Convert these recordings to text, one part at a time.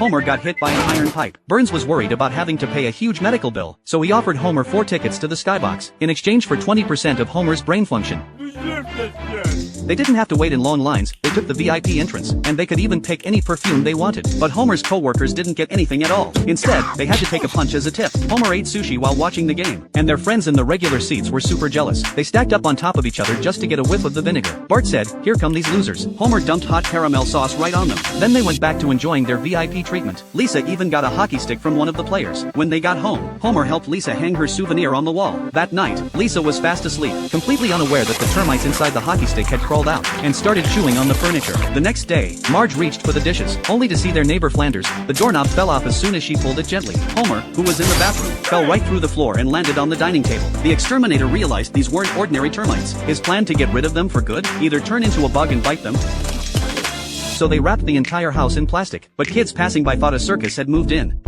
Homer got hit by an iron pipe. Burns was worried about having to pay a huge medical bill, so he offered Homer 4 tickets to the skybox, in exchange for 20% of Homer's brain function. They didn't have to wait in long lines, they took the VIP entrance, and they could even pick any perfume they wanted. But Homer's co-workers didn't get anything at all. Instead, they had to take a punch as a tip. Homer ate sushi while watching the game, and their friends in the regular seats were super jealous. They stacked up on top of each other just to get a whiff of the vinegar. Bart said, "Here come these losers." Homer dumped hot caramel sauce right on them. Then they went back to enjoying their VIP treatment. Lisa even got a hockey stick from one of the players. When they got home, Homer helped Lisa hang her souvenir on the wall. That night, Lisa was fast asleep, completely unaware that the termites inside the hockey stick had crawled out and started chewing on the furniture. The next day, Marge reached for the dishes, only to see their neighbor Flanders. The doorknob fell off as soon as she pulled it gently. Homer, who was in the bathroom, fell right through the floor and landed on the dining table. The exterminator realized these weren't ordinary termites. His plan to get rid of them for good? Either turn into a bug and bite them, so they wrapped the entire house in plastic. But kids passing by thought a circus had moved in.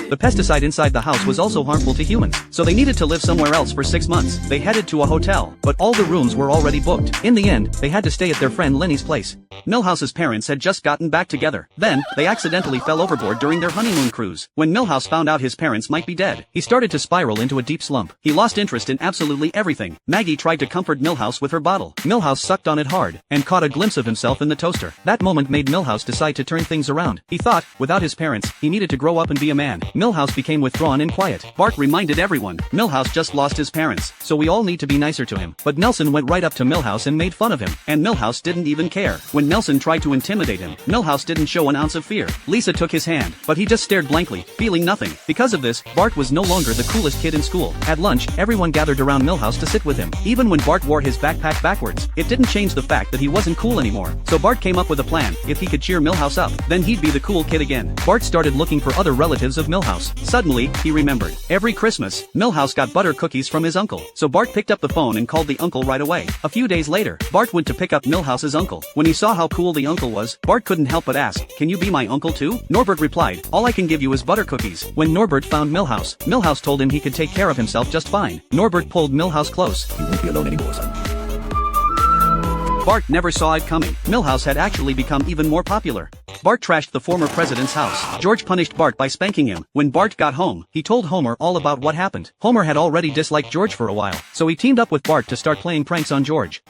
The pesticide inside the house was also harmful to humans, so they needed to live somewhere else for 6 months. They headed to a hotel, but all the rooms were already booked. In the end, they had to stay at their friend Lenny's place. Milhouse's parents had just gotten back together. Then, they accidentally fell overboard during their honeymoon cruise. When Milhouse found out his parents might be dead, he started to spiral into a deep slump. He lost interest in absolutely everything. Maggie tried to comfort Milhouse with her bottle. Milhouse sucked on it hard, and caught a glimpse of himself in the toaster. That moment made Milhouse decide to turn things around. He thought, without his parents, he needed to grow up and be a man. Milhouse became withdrawn and quiet. Bart reminded everyone, Milhouse just lost his parents, so we all need to be nicer to him. But Nelson went right up to Milhouse and made fun of him, and Milhouse didn't even care. When Nelson tried to intimidate him, Milhouse didn't show an ounce of fear. Lisa took his hand, but he just stared blankly, feeling nothing. Because of this, Bart was no longer the coolest kid in school. At lunch, everyone gathered around Milhouse to sit with him. Even when Bart wore his backpack backwards, it didn't change the fact that he wasn't cool anymore. So Bart came up with a plan. If he could cheer Milhouse up, then he'd be the cool kid again. Bart started looking for other relatives of Milhouse. Suddenly, he remembered. Every Christmas, Milhouse got butter cookies from his uncle. So Bart picked up the phone and called the uncle right away. A few days later, Bart went to pick up Milhouse's uncle. When he saw how cool the uncle was, Bart couldn't help but ask, "Can you be my uncle too?" Norbert replied, "All I can give you is butter cookies." When Norbert found Milhouse, Milhouse told him he could take care of himself just fine. Norbert pulled Milhouse close. "You won't be alone anymore, son." Bart never saw it coming. Milhouse had actually become even more popular. Bart trashed the former president's house. George punished Bart by spanking him. When Bart got home, he told Homer all about what happened. Homer had already disliked George for a while, so he teamed up with Bart to start playing pranks on George.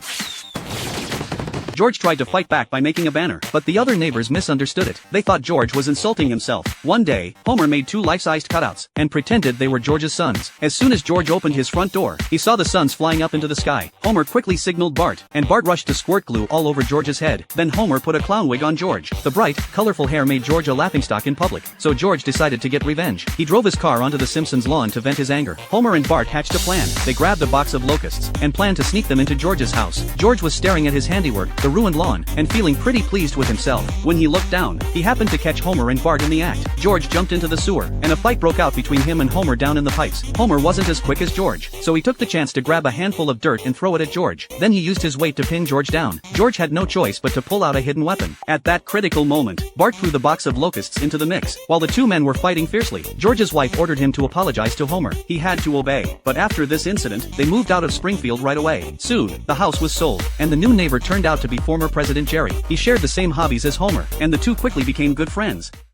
George tried to fight back by making a banner, but the other neighbors misunderstood it. They thought George was insulting himself. One day, Homer made 2 life-sized cutouts, and pretended they were George's sons. As soon as George opened his front door, he saw the sons flying up into the sky. Homer quickly signaled Bart, and Bart rushed to squirt glue all over George's head. Then Homer put a clown wig on George. The bright, colorful hair made George a laughingstock in public, so George decided to get revenge. He drove his car onto the Simpsons' lawn to vent his anger. Homer and Bart hatched a plan. They grabbed a box of locusts, and planned to sneak them into George's house. George was staring at his handiwork, the ruined lawn, and feeling pretty pleased with himself. When he looked down, he happened to catch Homer and Bart in the act. George jumped into the sewer, and a fight broke out between him and Homer down in the pipes. Homer wasn't as quick as George, so he took the chance to grab a handful of dirt and throw it at George. Then he used his weight to pin George down. George had no choice but to pull out a hidden weapon. At that critical moment, Bart threw the box of locusts into the mix. While the 2 men were fighting fiercely, George's wife ordered him to apologize to Homer. He had to obey. But after this incident, they moved out of Springfield right away. Soon, the house was sold, and the new neighbor turned out to be former President Jerry. He shared the same hobbies as Homer, and the 2 quickly became good friends.